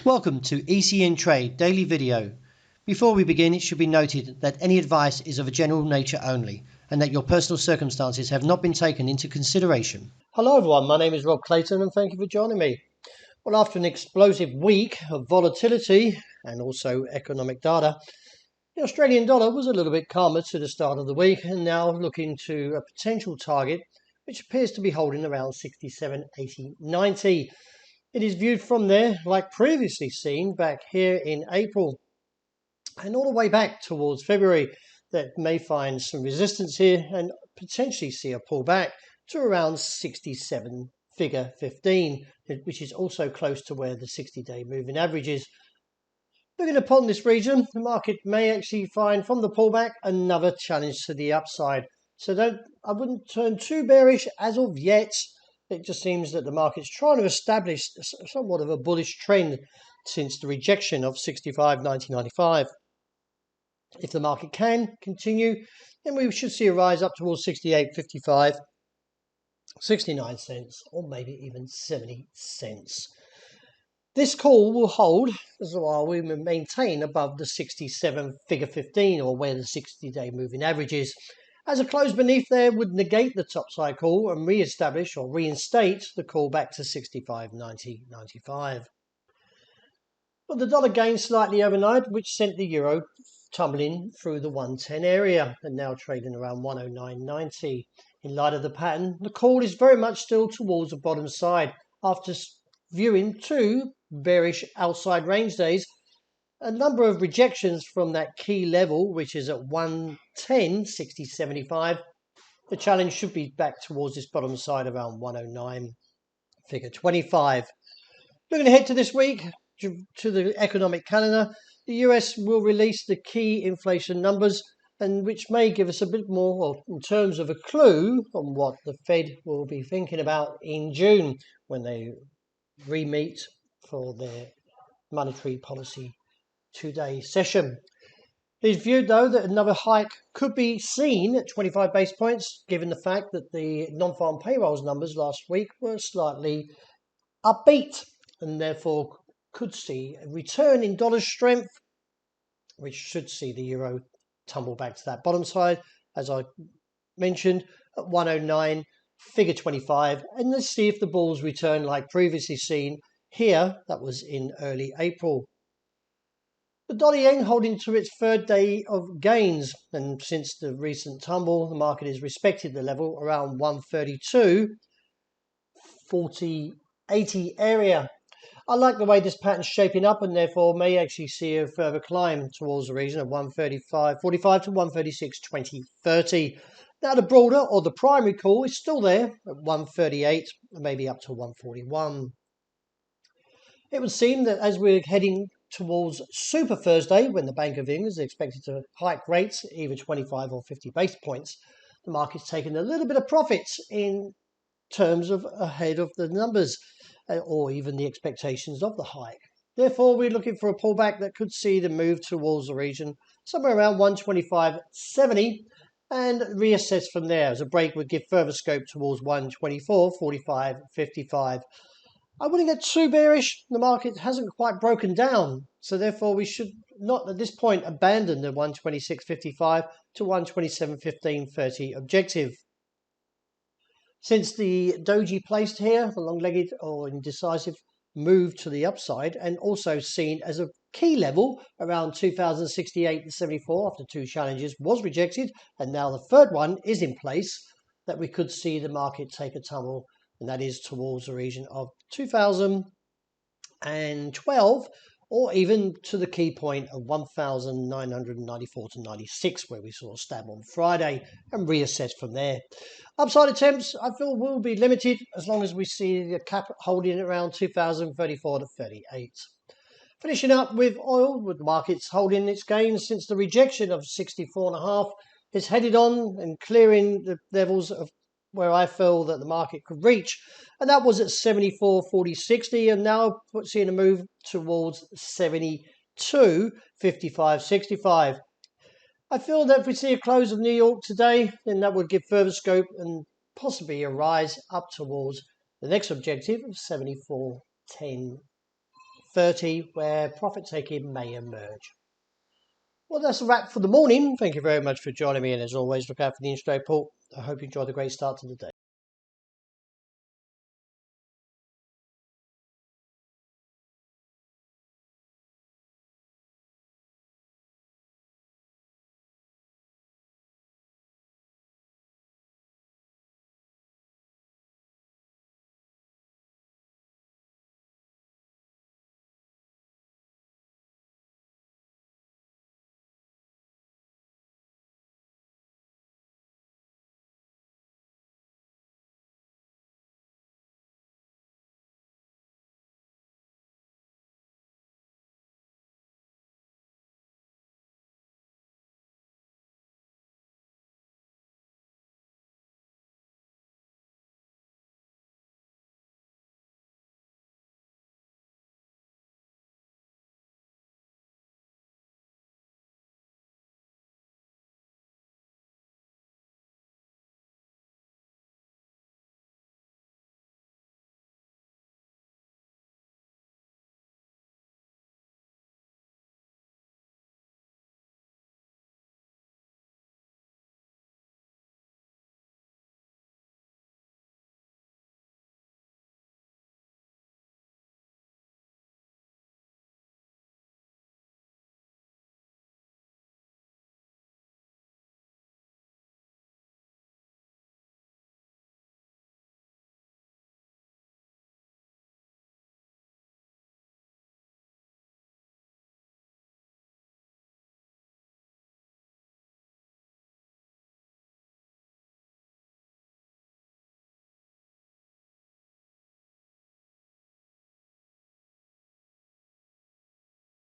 Welcome to ECNTRADE Daily Video. Before we begin, it should be noted that any advice is of a general nature only and that your personal circumstances have not been taken into consideration. Hello everyone, my name is Rob Clayton and thank you for joining me. Well, after an explosive week of volatility and also economic data, the Australian dollar was a little bit calmer to the start of the week and now looking to a potential target which appears to be holding around 67.80.90. It is viewed from there like previously seen back here in April and all the way back towards February that may find some resistance here and potentially see a pullback to around 67 figure 15, which is also close to where the 60-day moving average is. Looking upon this region, the market may actually find from the pullback another challenge to the upside. So I wouldn't turn too bearish as of yet. It just seems that the market's trying to establish somewhat of a bullish trend since the rejection of 65.90.95. If the market can continue, then we should see a rise up towards 68.55, 69 cents, or maybe even 70 cents. This call will hold as while we maintain above the 67 figure 15, or where the 60-day moving average is. As a close beneath there would negate the topside call and re-establish or reinstate the call back to 65.90.95. But the dollar gained slightly overnight, which sent the euro tumbling through the 110 area and now trading around 109.90. In light of the pattern, the call is very much still towards the bottom side after viewing two bearish outside range days, a number of rejections from that key level, which is at 110.60.75. The challenge should be back towards this bottom side around 109 figure 25. Looking ahead to this week, to the economic calendar, the US will release the key inflation numbers, and which may give us a bit more in terms of a clue on what the Fed will be thinking about in June when they re-meet for their monetary policy two-day session. It is viewed, though, that another hike could be seen at 25 base points, given the fact that the non-farm payrolls numbers last week were slightly upbeat and therefore could see a return in dollar strength, which should see the euro tumble back to that bottom side, as I mentioned, at 109 figure 25. And let's see if the bulls return like previously seen here. That was in early April. The dollar yen holding to its third day of gains, and since the recent tumble, the market has respected the level around 132.40.80 area. I like the way this pattern's shaping up and therefore may actually see a further climb towards the region of 135.45 to 136.20.30. Now the broader or the primary call is still there at 138, maybe up to 141. It would seem that as we're heading towards Super Thursday, when the Bank of England is expected to hike rates either 25 or 50 basis points, the market's taken a little bit of profits in terms of ahead of the numbers or even the expectations of the hike. Therefore, we're looking for a pullback that could see the move towards the region somewhere around 125.70 and reassess from there, as a break would give further scope towards 124.45.55. I wouldn't get too bearish. The market hasn't quite broken down, so therefore we should not at this point abandon the 126.55 to 127.15.30 objective. Since the doji placed here, the long-legged or indecisive move to the upside, and also seen as a key level around 2068.74 after two challenges was rejected, and now the third one is in place, that we could see the market take a tumble, and that is towards the region of 2012, or even to the key point of 1,994 to 96, where we saw a stab on Friday, and reassess from there. Upside attempts, I feel, will be limited as long as we see the cap holding around 2,034 to 38. Finishing up with oil, with the markets holding its gains since the rejection of 64.5 is headed on and clearing the levels of where I feel that the market could reach, and that was at 74.40.60, and now seeing a move towards 72.55.65. I feel that if we see a close of New York today, then that would give further scope and possibly a rise up towards the next objective of 74.10 30 where profit taking may emerge. Well, that's a wrap for the morning. Thank you very much for joining me, and as always, look out for the intraday report. I hope you enjoy the great start to the day.